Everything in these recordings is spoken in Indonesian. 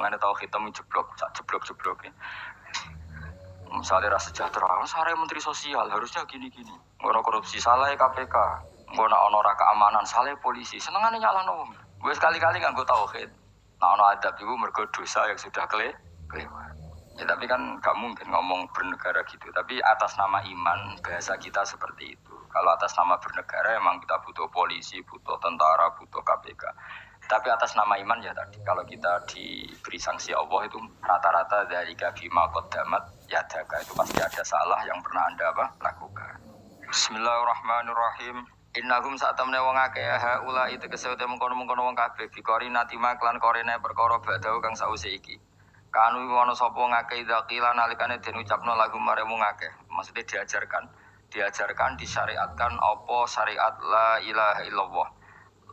Mengenai tauhid temu jeblok, sak jeblok-jeblok. Misalnya rasa sejahtera, sare menteri sosial harusnya gini-gini. Ngono korupsi salah KPK, ngono ono ra keamanan salah polisi. Senengane nyalano wong. Gue sekali-kali nganggo tauhid. Nah ono adab iku mergo dosa yang sudah kelewat. Ya tapi kan gak mungkin ngomong bernegara gitu. Tapi atas nama iman bahasa kita seperti itu. Kalau atas nama bernegara emang kita butuh polisi, butuh tentara, butuh KPK. Tapi atas nama iman ya tadi. Kalau kita diberi sanksi Allah itu rata-rata dari bima qaddamat yadaka itu pasti ada salah yang pernah Anda lakukan. Bismillahirrahmanirrahim. Innahum sa'tamne wong akeh haula itu kesewete mengkono-mengkono wong kabeh bikori natima klan korene perkara badau kang sause iki. Kanu ana sapa ngakeh dzakila nalikane den ucapno lagu maremu ngakeh. Maksudnya diajarkan disyariatkan apa syariat la ilaha illallah.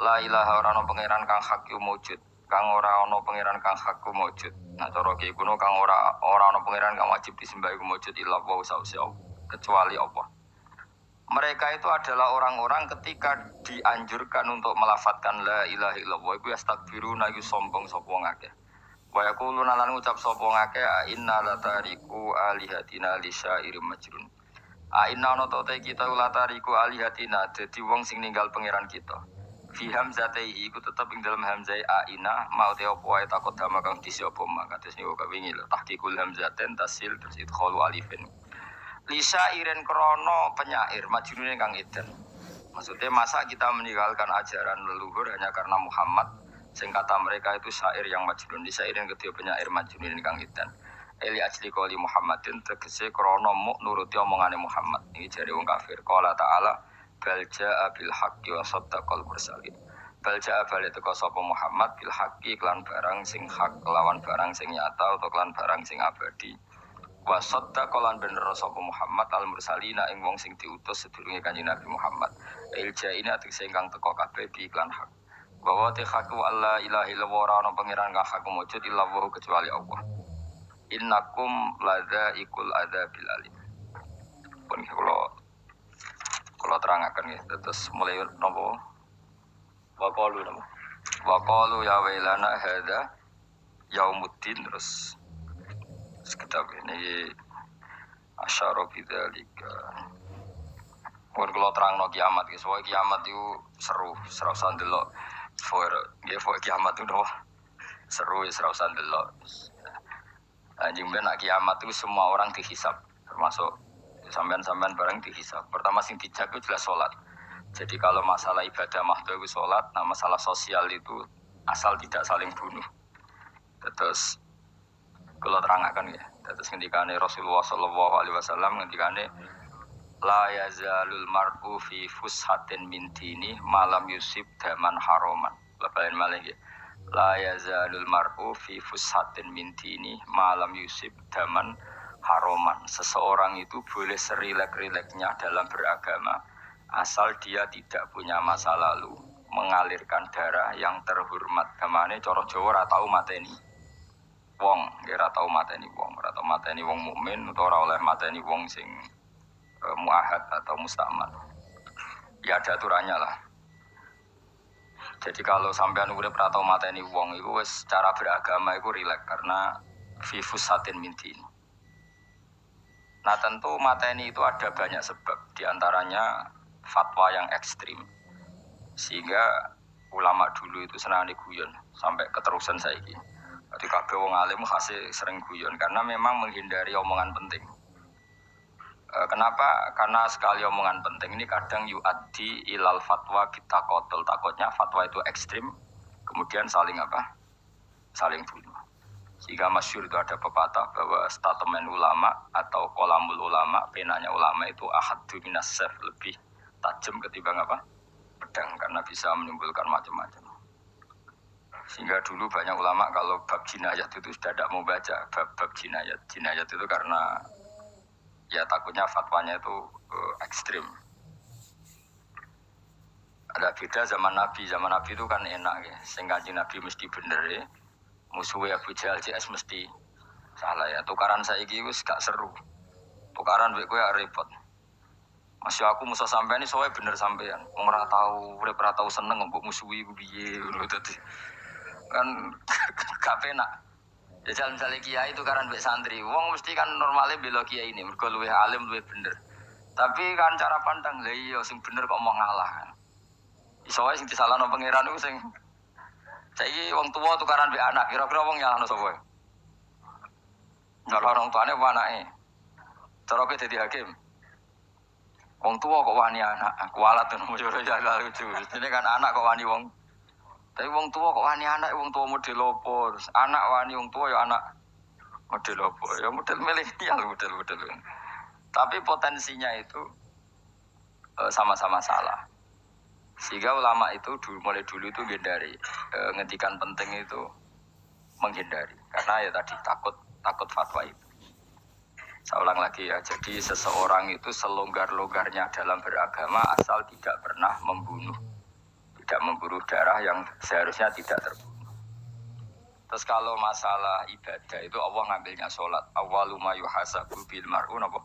La ilaha ora ana pangeran kang hak wujud. Kang ora ana pangeran kang hak wujud. Nah cara iki kuno kang ora ana pangeran kang wajib disembah wujud illallah sause kecuali Allah. Mereka itu adalah orang-orang ketika dianjurkan untuk melafadzkan la ilaha illallah iku astakbiruna iku sombong sapa ngakeh. Wa yaquluna lan ngucap sapa ngakeh inna latariku alihatina lisyairim majnun. Inna ana ta kita latariku alihatina dadi wong sing ninggal pangeran kita. Fi hamzatihi iku tetep ing dalam hamzai aina mau te opo wae takut dama kang disi opo mak kados niku kawingi lho tahqiqul hamzaten tasil terus idkhalu alifin. Lisyairin krono penyair majnune kang edan. Maksudnya masa kita meninggalkan ajaran leluhur hanya karena Muhammad. Sing kata mereka itu syair yang majnun, di syair yang kedua penyair majnun kang hidan. Eli ajli qoli Muhammadin tegese krana muk nuruti omongane Muhammad. Ini jare wong kafir. Qala ta'ala bal jaa bil haqqi wa saddaqal mursalin. Bal jaa bal teko sapa Muhammad bil haqqi klan barang sing hak lawan barang sing nyata utawa klan barang sing abadi. Wa saddaqal bener sapa Muhammad al mursalina ing wong sing diutus sedurunge Kanjeng Nabi Muhammad. Il jaina tegese ingkang teko kabeh bi iklan hak. Bahwa tihaku Allah ilahi lawara ana pangeran kang hak wujud illa wa kecuali Allah. Innakum ladza ikul adzabil alim. Pun kula terangaken ya terus mulai napa wa qalu ya wailana hadza yaumuddin terus sekitar ini asyara bidzalika. Pun kula terangno kiamat ya soal kiamat itu seru usah ndelok. For kiamat itu doh seru ya serausan delok. Anjing ben kiamat itu semua orang dihisab, termasuk sampean-sampean bareng dihisab. Pertama sing dijaga jelas salat. Jadi kalau masalah ibadah mahdoh itu salat, nah masalah sosial itu asal tidak saling bunuh. Terus kalau terangkan ya, terus ngendikane Rasulullah sallallahu alaihi wasallam ngendikane la yazalul mar'u fi fushatin min dini malam yusib daman haroman. Lebaran malah ya. La yazalul mar'u fi fushatin min dini malam yusib daman haroman. Seseorang itu boleh serilek-rileknya dalam beragama asal dia tidak punya masa lalu mengalirkan darah yang terhormat. Kamane cara Jawa ora tau mateni wong, ora tau mateni wong, ora tau mateni wong mukmin utawa ora oleh mateni wong sing muahad atau mustaman. Ya ada aturannya lah. Jadi kalau sampean urip ora tau mateni wong iku wis cara beragama iku rileks karena fifus satin mintin. Nah tentu mateni itu ada banyak sebab, diantaranya fatwa yang ekstrim. Sehingga ulama dulu itu senang diguyon sampai keterusan saiki. Jadi kabeh wong alim khase sering guyon karena memang menghindari omongan penting. Kenapa? Karena sekali omongan penting ini kadang yu'addi ilal fatwa kita kotel. Takutnya fatwa itu ekstrim, kemudian saling saling bunuh. Sehingga masyhur itu ada pepatah bahwa statement ulama atau kolamul ulama, penanya ulama itu ahaddu minas sayf, lebih tajam ketimbang pedang, karena bisa menimbulkan macam-macam. Sehingga dulu banyak ulama kalau bab jinayat itu sudah tidak mau baca bab jinayat. Jinayat itu karena ya takutnya fatwanya itu ekstrim. Ada beda zaman Nabi itu kan enak ya. Sehingga Nabi mesti bener ya. Musuhnya Abu Jahal CS mesti salah ya. Tukaran saiki wis gak seru. Tukaran wek kowe repot. Masih aku musuh sampean iki soalnya bener sampean. Wong ora tau urip ora tau seneng mbok musuhi ku piye ngono dadi. Kan gak penak. Jajal misalnya kiai itu karena mbek santri, wong mesti kan normalnya bela kiai ini, mergo luwih alim luwih bener. Tapi kan cara pandang lah iya sing bener kok mau ngalah. Iso wae sing disalahno pangeran iku sing saiki wong tuwa tukaran mbek anak, kira-kira wong nyalahno sapa? Nyalahno orang tuane apa anake? Cara kowe dadi hakim. Wong tuwa kok wani anak, kualat ngono yo jagal lucu. Dene kan anak kok wani wong. Tapi wong tuwa kok wani anak, wong tuwa model opo? Anak wani wong tuwa ya anak model opo? Ya model milenial model-model. Tapi potensinya itu sama-sama salah. Sehingga ulama itu mulai dulu itu menghindari ngendikan penting itu menghindari karena ya tadi takut fatwa itu. Saya ulang lagi ya, jadi seseorang itu selonggar-longgarnya dalam beragama asal tidak pernah membunuh, tidak memburu darah yang seharusnya tidak terbunuh. Terus kalau masalah ibadah itu Allah ngambilnya sholat. Awwaluma yuhasabu bil mar'u napa?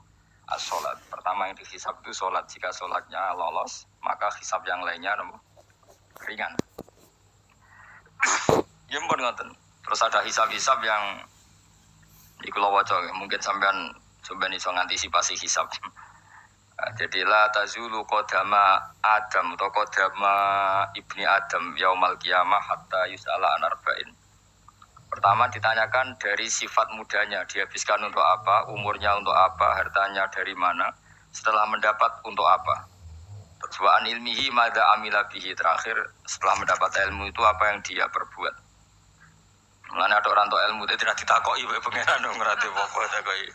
As-sholat. Pertama yang dihisab itu sholat. Jika sholatnya lolos, maka hisab yang lainnya napa? Ringan. Ya mpun ngoten. Terus ada hisab-hisab yang di kula waca mungkin sampean iso ngantisipasi hisab. Jadi la tazulu qadama Adam atau qadama ibni Adam yaumal qiyamah hatta yus'ala an arba'in. Pertama ditanyakan dari sifat mudanya, dihabiskan untuk apa, umurnya untuk apa, hartanya dari mana, setelah mendapat untuk apa. Terus wa an ilmihi madza amila bihi, terakhir setelah mendapat ilmu itu apa yang dia perbuat. Mulane ada orang tua ilmu itu tidak ditakoki wae pangeran ngrate apa takoki.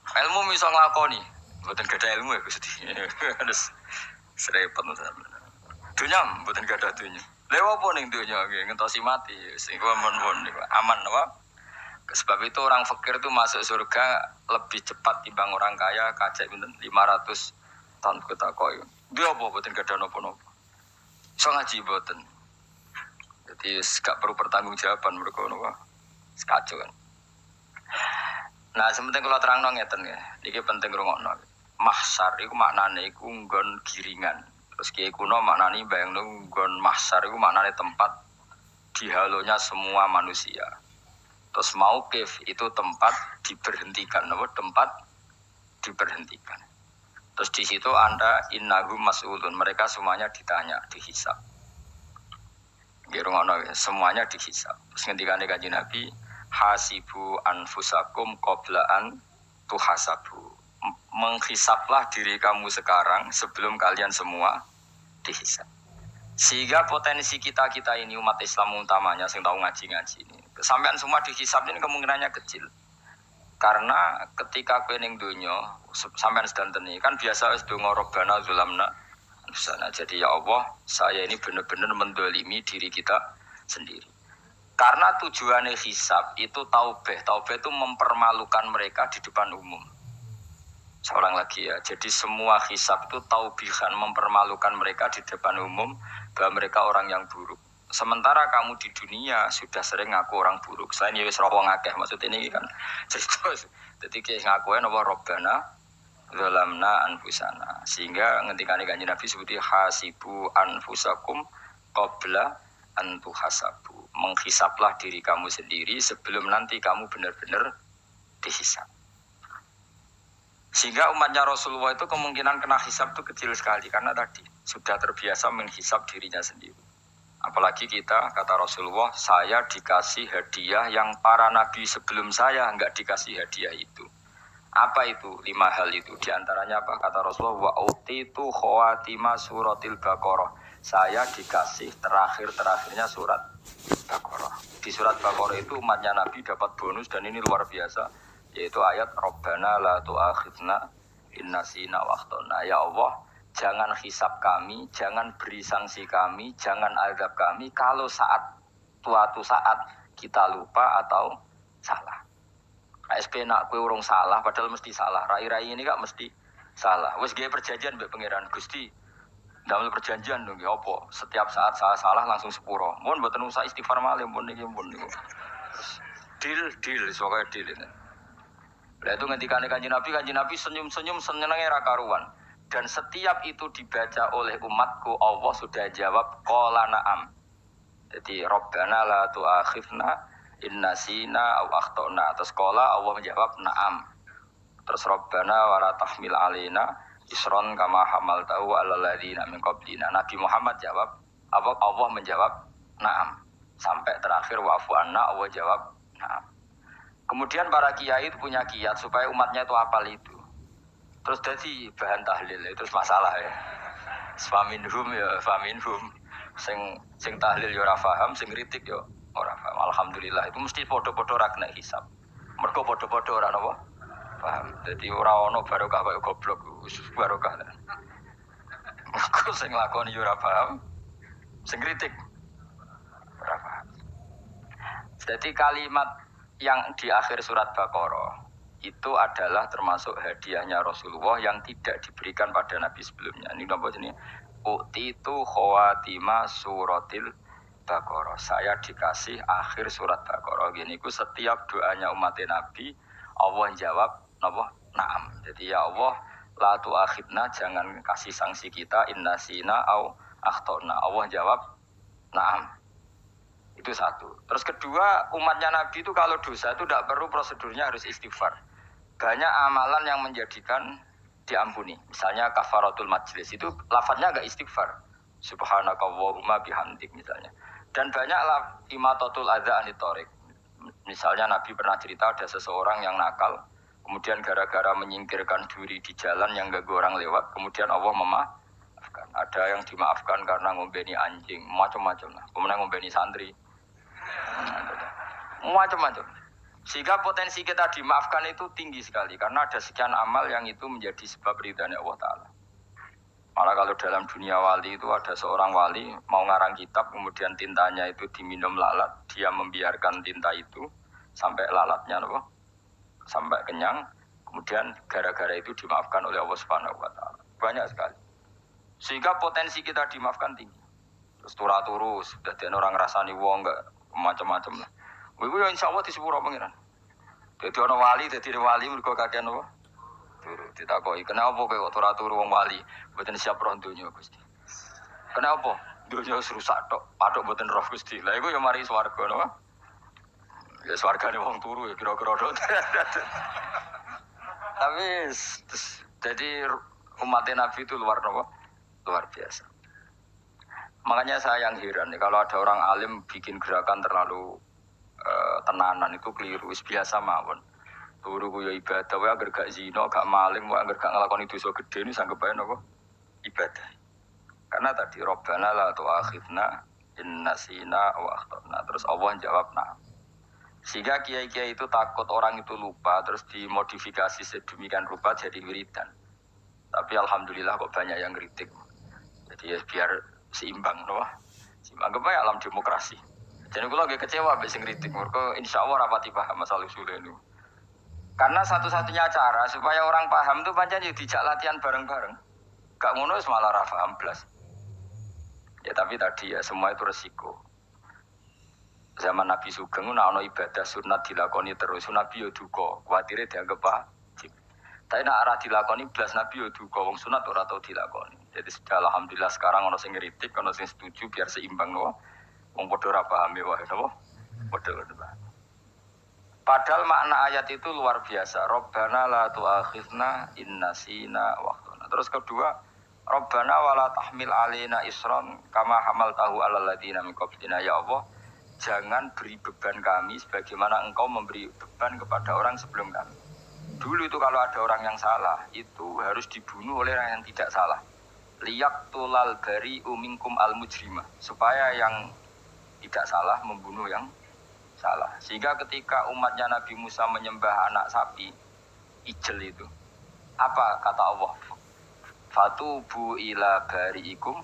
Ilmu iso nglakoni, mboten gadah ilmu ya Gusti. Terus serepet sampeyan. Dunya mboten gadah dunya. Lewa apa ning dunya nggih ngentosi mati sing aman apa? Sebab itu orang fakir itu masuk surga lebih cepat timbang orang kaya kajak pinten 500 tahun ketakoki. Dia apa mboten gadah napa-napa. Iso ngaji mboten. Jadi gak perlu pertanggungjawaban mereka napa. Sekacau kan. Nah, sementing kalau terangno ngeten ya. Iki penting rungokno. Mahsyar iku maknane iku nggon giringan. Terus kiai kuno maknani bayangno nggon mahsyar iku maknane tempat dihalonya semua manusia. Terus mauqif itu tempat diberhentikan, napa? Tempat diberhentikan. Terus di situ Anda innahum mas'ulun, mereka semuanya ditanya, dihisab. Nggih rungono semuanya dihisab. Terus ngendikane Kanjeng Nabi, hasibu anfusakum qabla an tuhasabu. Menghisaplah diri kamu sekarang sebelum kalian semua dihisap. Sehingga potensi kita ini umat Islam utamanya yang tahu ngaji-ngaji ini, sampean semua dihisap ini kemungkinannya kecil. Karena ketika kowe ning donya sampean sedantene kan biasa wis donga robbana zulamna sana. Jadi ya Allah, saya ini benar-benar mendolimi diri kita sendiri. Karena tujuannya hisab itu taubah. Taubah itu mempermalukan mereka di depan umum. Seorang lagi ya, jadi semua hisab itu taubihan, mempermalukan mereka di depan umum bahwa mereka orang yang buruk. Sementara kamu di dunia sudah sering ngaku orang buruk. Selain ya wis rawong akeh, maksud ini kan cerita. Jadi kayak ngakuin apa Robbana zalamna anfusana. Sehingga ngendikane Kanjeng Nabi sebuti hasibu anfusakum qabla an tuhasabu. Menghisaplah diri kamu sendiri sebelum nanti kamu benar-benar dihisap. Sehingga umatnya Rasulullah itu kemungkinan kena hisab itu kecil sekali karena tadi sudah terbiasa menghisap dirinya sendiri. Apalagi kita, kata Rasulullah, saya dikasih hadiah yang para nabi sebelum saya enggak dikasih hadiah itu. Apa itu? 5 hal itu. Di antaranya apa? Kata Rasulullah, wa utitu khawatima suratil Baqarah. Saya dikasih terakhir-terakhirnya surat Baqarah. Di surat Baqarah itu umatnya Nabi dapat bonus dan ini luar biasa. Yaitu ayat Rabbana la tu'akhidna innasina waqtona. Ya Allah, jangan hisab kami, jangan beri sanksi kami, jangan azab kami kalau suatu saat kita lupa atau salah. KSP nak kowe urung salah padahal mesti salah. Rai-rai ini gak mesti salah. Wis gawe perjanjian mbek pangeran Gusti. Damel perjanjian dong ya apa? Setiap saat saya salah langsung sepuro. Mun mboten usah istighfar malih mun niki mun niku. Deal soalnya deal ini. Lah itu ngendikane Kanjeng Nabi senyum-senyum senenge ra karuan. Dan setiap itu dibaca oleh umatku, Allah sudah jawab qala na'am. Jadi Rabbana la tu'akhifna inna sina au akhtona. Terus qala Allah menjawab na'am. Terus Rabbana wala tahmil alaina isron kama hamaltahu alal ladzina min qablina. Nabi Muhammad jawab, Allah menjawab na'am. Sampai terakhir wa'fu anna, Allah jawab na'am. Kemudian para kiai itu punya kiat supaya umatnya itu hafal itu. Terus jadi bahan tahlil itu masalah ya. Faminhum ya faminhum. Sing tahlil ya ora paham, sing kritik ya ora paham. Alhamdulillah itu mesti padha-padha ra kena hisab. Mergo padha-padha ora napa paham. Dadi ora ono barokah kaya goblok wis barokah. Mergo sing lakoni ya ora paham, sing kritik ora paham. Jadi kalimat yang di akhir surat Baqarah itu adalah termasuk hadiahnya Rasulullah yang tidak diberikan pada Nabi sebelumnya. Ini apa ini? U'titu khawatima suratil Baqarah. Saya dikasih akhir surat Baqarah. Gini ku setiap doanya umat Nabi Allah jawab napa? Naam. Jadi ya Allah la tu'akhidna, jangan kasih sanksi kita innasina au akhtona. Allah jawab naam. Itu satu. Terus kedua, umatnya Nabi itu kalau dosa itu tidak perlu prosedurnya harus istighfar. Banyak amalan yang menjadikan diampuni. Misalnya kafaratul majlis itu lafadznya agak istighfar. Subhanakallahumma bihamdik misalnya. Dan banyaklah imatatul adza anitorik. Misalnya Nabi pernah cerita ada seseorang yang nakal, kemudian gara-gara menyingkirkan duri di jalan yang ganggu orang lewat, kemudian Allah memaafkan. Ada yang dimaafkan karena ngombeni anjing, macam-macam lah. Kemudian ngombeni santri. Macam-macam. Sehingga potensi kita dimaafkan itu tinggi sekali karena ada sekian amal yang itu menjadi sebab ridhanya Allah Ta'ala. Malah kalau dalam dunia wali itu ada seorang wali mau ngarang kitab, kemudian tintanya itu diminum lalat, dia membiarkan tinta itu sampai lalatnya sampai kenyang, kemudian gara-gara itu dimaafkan oleh Allah Subhanahu wa Ta'ala. Banyak sekali. Sehingga potensi kita dimaafkan tinggi. Terus turu-turu, sudah ada orang ngrasani wong enggak macam-macam lah. Iku ya insyaallah disepuro pengiran. Dadi ana wali, dadi wali mergo kakean apa? Turu ditakoki, "Kenapa kowe kok turu-turu wong wali? Mboten siap roh donya, Gusti." "Kenapa?" "Donya wis rusak tok, patok mboten roh Gusti." Lah iku ya mari swarga napa? Ya swargane wong turu ya kira-kira tok. Tapi jadi umat Nabi itu luar biasa. Makanya saya yang heran nih, kalau ada orang alim bikin gerakan terlalu tenanan itu keliru, biasa mawon. Turu ku ya ibadah, wae agar gak zina, gak maling, wae agar gak nglakoni dosa gede ini sanggep bae napa? Ibadah. Karena tadi Rabbana la tu'akhidna in nasina wa akhtana. Terus Allah jawab nah. Sehingga kiai-kiai itu takut orang itu lupa, terus dimodifikasi sedemikian rupa jadi wiridan. Tapi alhamdulillah kok banyak yang kritik. Jadi ya biar seimbang, no? Anggap aja alam demokrasi. Jadi gue lagi kecewa abis ngeritik, mereka insya Allah rapati paham masalah usul ini. Karena satu-satunya cara supaya orang paham tuh pancen yo dijak latihan bareng-bareng. Gak ngono malah ra paham blas. Ya tapi tadi ya semua itu resiko. Zaman Nabi Sugeng ana ibadah sunat dilakoni terus, Nabi yo duka, kuwatire dianggap wajib. Tapi nek ora dilakoni blas Nabi yo duka, wong sunat ora tau dilakoni. Jadi sudah alhamdulillah sekarang ana sing ngritik, ana sing setuju biar seimbang no. Wong padha ora paham wae napa? Padha. Padahal makna ayat itu luar biasa. Rabbana la tu'akhidna in nasina wa akhtana. Terus kedua, Rabbana wala tahmil alaina isran kama hamaltahu alal ladzina min qablina. Ya Allah, jangan beri beban kami sebagaimana Engkau memberi beban kepada orang sebelum kami. Dulu itu kalau ada orang yang salah, itu harus dibunuh oleh orang yang tidak salah. Liyaqtulal bari'u minkum al-mujrimah. Supaya yang tidak salah membunuh yang salah. Sehingga ketika umatnya Nabi Musa menyembah anak sapi, ijel itu, apa kata Allah? Fatubu ila bari'ikum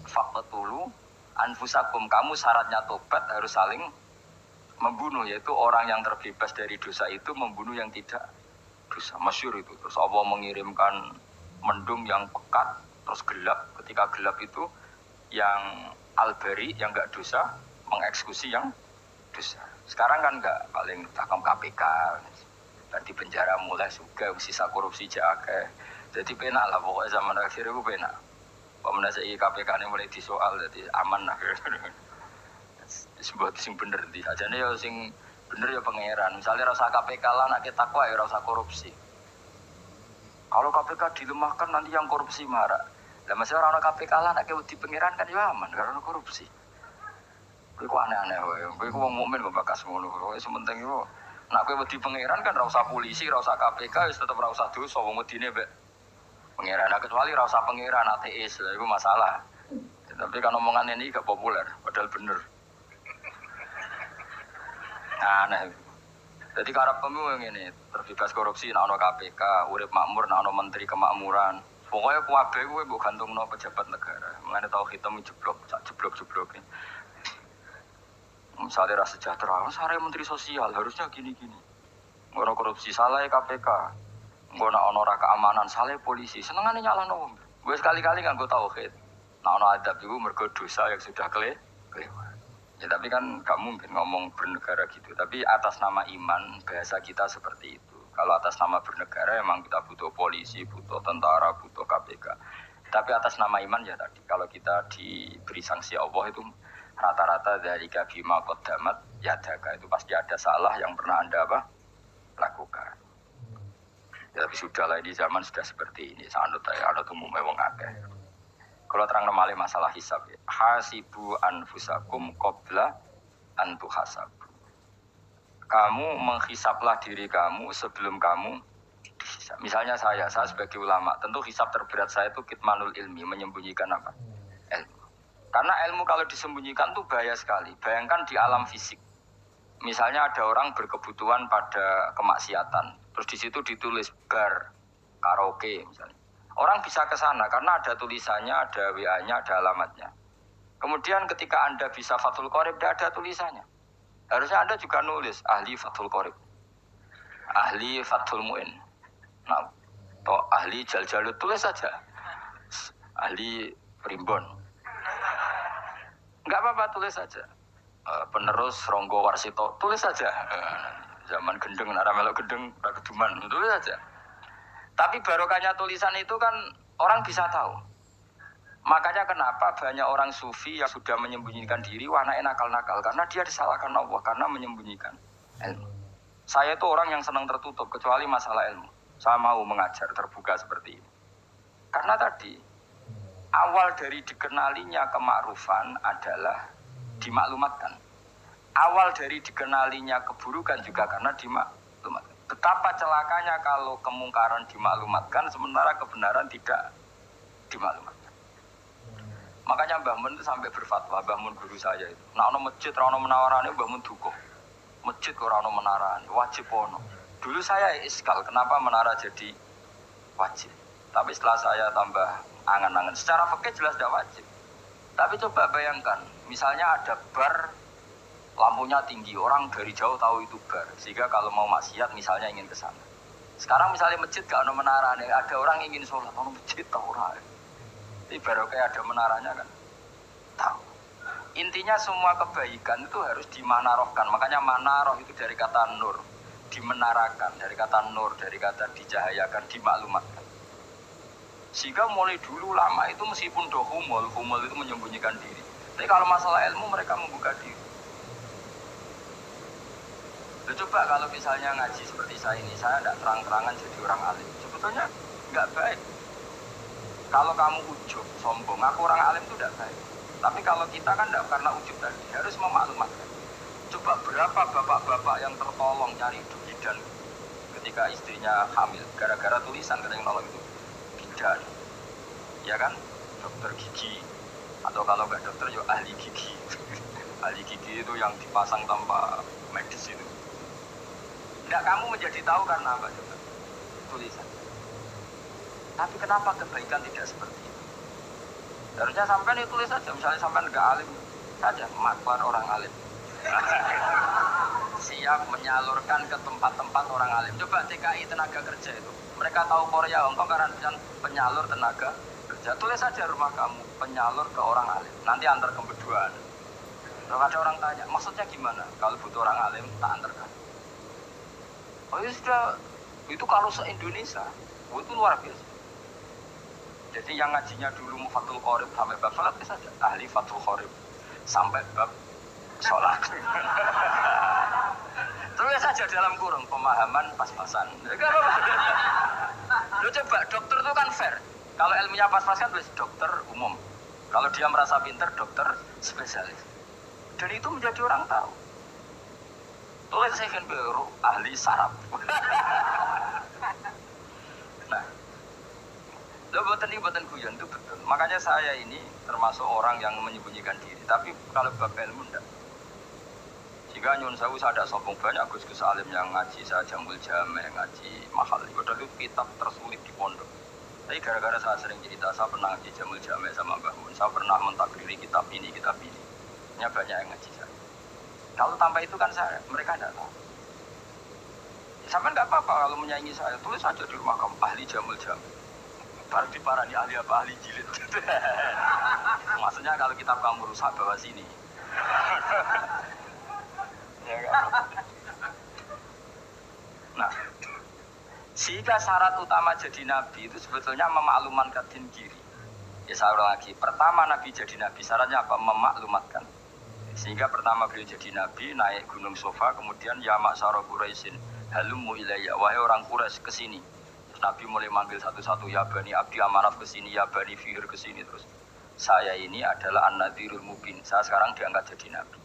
faqtulu anfusakum. Kamu syaratnya tobat harus saling membunuh, yaitu orang yang terbebas dari dosa itu membunuh yang tidak dosa. Masyhur itu. Terus Allah mengirimkan mendung yang pekat, terus gelap. Ketika gelap itu yang al-bari, yang enggak dosa, mengeksekusi yang dosa. Sekarang kan enggak, paling takam KPK dan di penjara mulai juga sisa korupsi jake. Jadi penak lah pokoknya zaman akhir itu penak. Pemenang saya KPK ini mulai disoal, jadi aman lah. Sebuah sing bener di aja nih ya sing Bener ya pangeran. Misalnya rasa KPK lah, nak takwa ya rasa korupsi. Kalau KPK dilemahkan nanti yang korupsi marah. Lah masih orang KPK lah, nak di pangeran kan ya aman karena korupsi. Kowe aneh-aneh wae. Kowe wong mukmin kok bakas ngono. Kowe sementing iku nak kowe wedi pangeran kan ra usah polisi, ra usah KPK, wis tetep ra usah dosa wong wedine mbek pangeran. Nah, kecuali ra usah pangeran ateis, lha iku masalah. Tapi kan omongan ini gak populer, padahal bener. Aneh. Jadi karep pemilu ngene, terbebas korupsi nek ana KPK, urip makmur nek ana menteri kemakmuran. Pokoknya kuwabe kuwi mbok gantungno pejabat negara. Mengene tau hitam jeblok, sak jeblok-jebloke. Misalnya rasa sejahtera, saya menteri sosial harusnya gini-gini. Ngono korupsi salah KPK. Ngono ono ora keamanan salah polisi. Senengane nyalahno wong. Gue sekali-kali nganggo tauhid. Nah ono adab iku mergo dosa yang sudah kelewat. Ya tapi kan gak mungkin ngomong bernegara gitu. Tapi atas nama iman bahasa kita seperti itu. Kalau atas nama bernegara emang kita butuh polisi, butuh tentara, butuh KPK. Tapi atas nama iman ya tadi kalau kita diberi sanksi Allah itu rata-rata dari bima qaddamat yadaka itu pasti ada salah yang pernah Anda lakukan. Ya, tapi sudahlah di zaman sudah seperti ini. Sanut saya ada umumnya wong akeh. Kalau terang nomale masalah hisab ya. Hasibu anfusakum qabla an tuhasabu. Kamu menghisaplah diri kamu sebelum kamu dihisab. Misalnya saya sebagai ulama, tentu hisab terberat saya itu kitmanul ilmi, menyembunyikan apa? Ilmu. Karena ilmu kalau disembunyikan tuh bahaya sekali. Bayangkan di alam fisik. Misalnya ada orang berkebutuhan pada kemaksiatan, terus di situ ditulis bar, karaoke misalnya. Orang bisa ke sana karena ada tulisannya, ada WA-nya, ada alamatnya. Kemudian ketika Anda bisa Fathul Qorib, tidak ada tulisannya. Harusnya Anda juga nulis ahli Fathul Qorib, ahli Fathul Mu'in, nah, atau ahli Jaljalut, tulis saja. Ahli Primbon. Enggak apa-apa, tulis saja. Penerus Ronggo Warsito, tulis saja. Zaman gendeng, nara melok gendeng, rakeduman, tulis saja. Tapi barokahnya tulisan itu kan orang bisa tahu. Makanya kenapa banyak orang sufi yang sudah menyembunyikan diri, wanake nakal-nakal karena dia disalahkan Allah karena menyembunyikan ilmu. Saya itu orang yang senang tertutup kecuali masalah ilmu. Saya mau mengajar terbuka seperti ini. Karena tadi awal dari dikenalinya kemakrufan adalah dimaklumatkan. Awal dari dikenalinya keburukan juga karena dimaklumatkan. Betapa celakanya kalau kemungkaran dimaklumatkan sementara kebenaran tidak dimaklumatkan. Makanya Mbah Mun itu sampai berfatwa, Mbah Mun guru saya itu. Nah, ono masjid ra ono menawarane Mbah Mun duka. Masjid ora ono menarane, wajib ono. Dulu saya iskal kenapa menara jadi wajib. Tapi setelah saya tambah angan-angan, secara fikih jelas tidak wajib. Tapi coba bayangkan, misalnya ada bar lampunya tinggi, orang dari jauh tahu itu bar. Sehingga kalau mau maksiat misalnya ingin ke sana. Sekarang misalnya masjid gak ada menaranya, ada orang ingin sholat, ono masjid tahu ora. Ini baru kayak ada menaranya kan. Tahu. Intinya semua kebaikan itu harus dimanarohkan. Makanya manaroh itu dari kata nur, dimenarakan, dari kata nur, dari kata dicahayakan, dimaklumatkan. Sehingga mulai dulu lama itu meskipun humul itu menyembunyikan diri. Tapi kalau masalah ilmu mereka membuka diri. Coba kalau misalnya ngaji seperti saya ini, saya tidak terang-terangan jadi orang alim. Sebetulnya nggak baik. Kalau kamu ujub, sombong, aku orang alim itu tidak baik. Tapi kalau kita kan tidak karena ujub tadi, harus memaklumatkan. Coba berapa bapak-bapak yang tertolong nyari bidan ketika istrinya hamil, gara-gara tulisan katanya nolong itu bidan, ya kan, dokter gigi, atau kalau nggak dokter ya ahli gigi. Ahli gigi itu yang dipasang tanpa medis itu. Tidak kamu menjadi tahu karena apa coba? Tulisan. Tapi kenapa kebaikan tidak seperti itu? Harusnya sampai tulis saja, misalnya sampai nggak alim saja, makbar orang alim. Siap menyalurkan ke tempat-tempat orang alim. Coba TKI tenaga kerja itu. Mereka tahu Korea, Hongkong karena penyalur tenaga kerja. Tulis saja rumah kamu, penyalur ke orang alim. Nanti antar kebeduan. Kalau ada orang tanya, maksudnya gimana? Kalau butuh orang alim, tak antarkan. Oh ya sudah, itu kalau se-Indonesia, itu luar biasa. Jadi yang ngajinya dulu Fathul Qorib sampai bab sholat saja, ahli Fathul Qorib sampai bab sholat. Tulis saja dalam kurung pemahaman pas-pasan. Lu coba dokter itu kan fair. Kalau ilmunya pas-pasan tulis dokter umum. Kalau dia merasa pinter dokter spesialis. Dan itu menjadi orang tahu. Tulis saya kan baru ahli saraf. Nah, lo buatan guyon itu betul. Makanya saya ini termasuk orang yang menyembunyikan diri. Tapi kalau bab ilmu enggak. Jika nyun sewu saya ada sombong banyak Gus Alim yang ngaji saya Jamul Jame ngaji mahal. Padahal itu kitab tersulit di pondok. Tapi gara-gara saya sering cerita, saya pernah ngaji Jamul Jame sama Mbah Mun. Saya pernah mentakriri kitab ini. Ini banyak yang ngaji saya. Kalau tanpa itu kan mereka tidak tahu. Sampai nggak apa-apa kalau menyaingi saya, tulis saja di rumah kamu ahli Jamul Jame. Baru diparani ahli apa ahli jilid. Maksudnya kalau kitab kamu rusak bawa sini. Ya kan? Nah, sehingga syarat utama jadi nabi itu sebetulnya memaklumatkan diri. Ya saya ulang lagi. Pertama nabi jadi nabi syaratnya apa? Memaklumatkan. Sehingga pertama beliau jadi nabi naik gunung Sofa, kemudian ya maksara Quraisyin halumu ilayya, wahai orang Quraisy kesini. Terus nabi mulai manggil satu-satu, ya bani Abdi Amanaf kesini, ya bani Fihr kesini. Terus saya ini adalah an-nadhirul mubin, saya sekarang diangkat jadi nabi.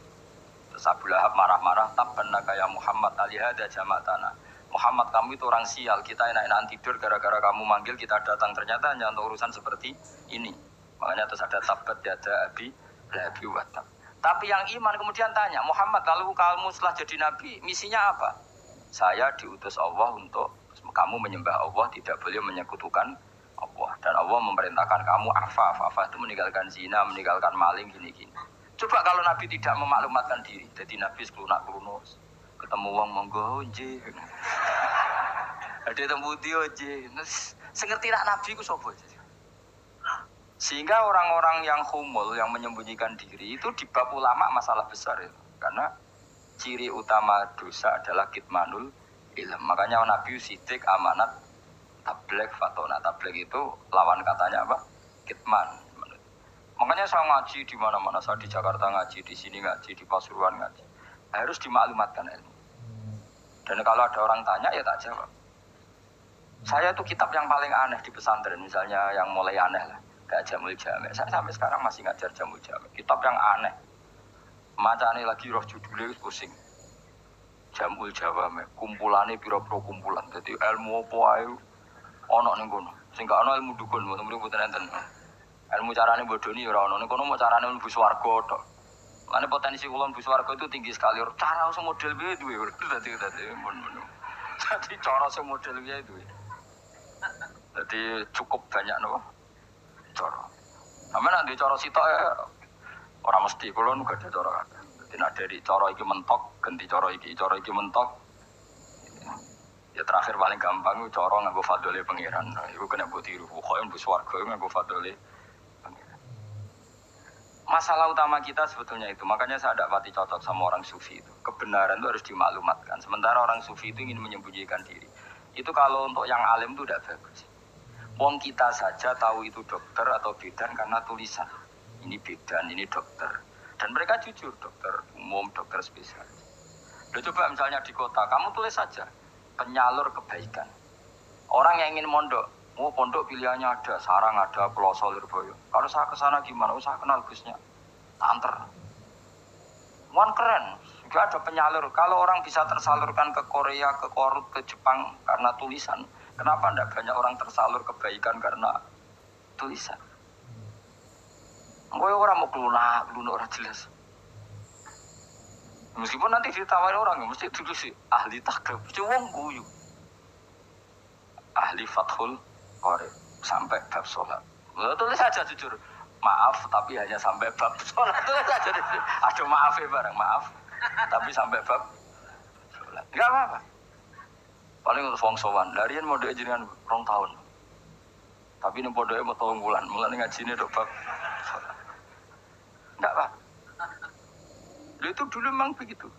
Terus Abu Lahab marah-marah, tabbannaka ya Muhammad alihada jama'tana. Muhammad kamu itu orang sial, kita enak-enakan tidur gara-gara kamu manggil kita datang, ternyata hanya untuk urusan seperti ini. Makanya terus ada tabbat yada abi labi watab. Tapi yang iman kemudian tanya, Muhammad kalau kamu setelah jadi nabi, misinya apa? Saya diutus Allah untuk kamu menyembah Allah, tidak boleh menyekutukan Allah. Dan Allah memerintahkan kamu afa itu meninggalkan zina, meninggalkan maling, gini-gini. Coba kalau nabi tidak memaklumatkan diri, jadi nabi seklunak-klunus, ketemu wong monggo nggih. Ada temu dia nggih. Sengerti nak nabi ku sapa? Sehingga orang-orang yang humul, yang menyembunyikan diri itu di bab ulama masalah besar itu. Karena ciri utama dosa adalah kitmanul ilm. Makanya Nabi sidik amanat tabligh fatona. Tabligh itu lawan katanya apa? Kitman. Makanya saya ngaji di mana-mana. Saya di Jakarta ngaji, di sini ngaji, di Pasuruan ngaji. Harus dimaklumatkan ilmu. Dan kalau ada orang tanya ya tak jawab. Saya itu kitab yang paling aneh di pesantren, misalnya yang mulai aneh lah. Kayak Jamul Jame. Saya sampai sekarang masih ngajar Jamul Jame. Kitab yang aneh. Macane lagi roh judulnya pusing. Jamul Jame. Kumpulannya piro-piro kumpulan. Jadi ilmu apa ayo ono ning kono. Sing gak ono ilmu dukun, mboten enten. Ilmu carane bodoni ora ono. Ning kono mau carane mlebu swarga tok. Mane potensi kula mlebu swarga itu tinggi sekali. Cara sing model piye duwe. Dadi mun. Jadi cara sing model piye duwe. Jadi cukup banyak nopo. Cara. Sampeyan nek cara sitok ora mesti kula nu gak ada cara. Dadi nek dari cara iki mentok ganti cara iki mentok. Ya terakhir paling gampang ku cara nganggo fadhole pangeran. Nah, iku kena mbok tiru. Pokoke mbok swarga nganggo fadhole pangeran. Masalah utama kita sebetulnya itu. Makanya saya tidak pati cocok sama orang sufi itu. Kebenaran itu harus dimaklumatkan. Sementara orang sufi itu ingin menyembunyikan diri. Itu kalau untuk yang alim itu tidak bagus. Wong kita saja tahu itu dokter atau bidan karena tulisan. Ini bidan, ini dokter. Dan mereka jujur, dokter umum, dokter spesialis. Udah coba misalnya di kota, kamu tulis saja penyalur kebaikan. Orang yang ingin mondok, pondok pilihannya ada, Sarang ada, Peloso, Lirboyo. Kalau saya ke sana gimana? Saya kenal busnya, anter. Keren, juga ada penyalur. Kalau orang bisa tersalurkan ke Korea, ke Korut, ke Jepang karena tulisan. Kenapa tidak banyak orang tersalur kebaikan karena tulisan? Gue orang mau kelunak orang jelas. Meskipun nanti ditawari orang, mesti dulu sih ahli takrib, cuma guyu. Ahli fathul qorib sampai bab sholat. Tulis saja jujur, maaf tapi hanya sampai bab sholat. Tulis saja, ada maafnya bareng, maaf. Tapi sampai bab sholat, nggak apa-apa. Paling untuk wong sowan, larian mau doa jenengan 2 tahun. Tapi ini bodohnya mau 3 bulan, mulai ngaji ini bab sholat. Enggak apa. Itu dulu memang begitu.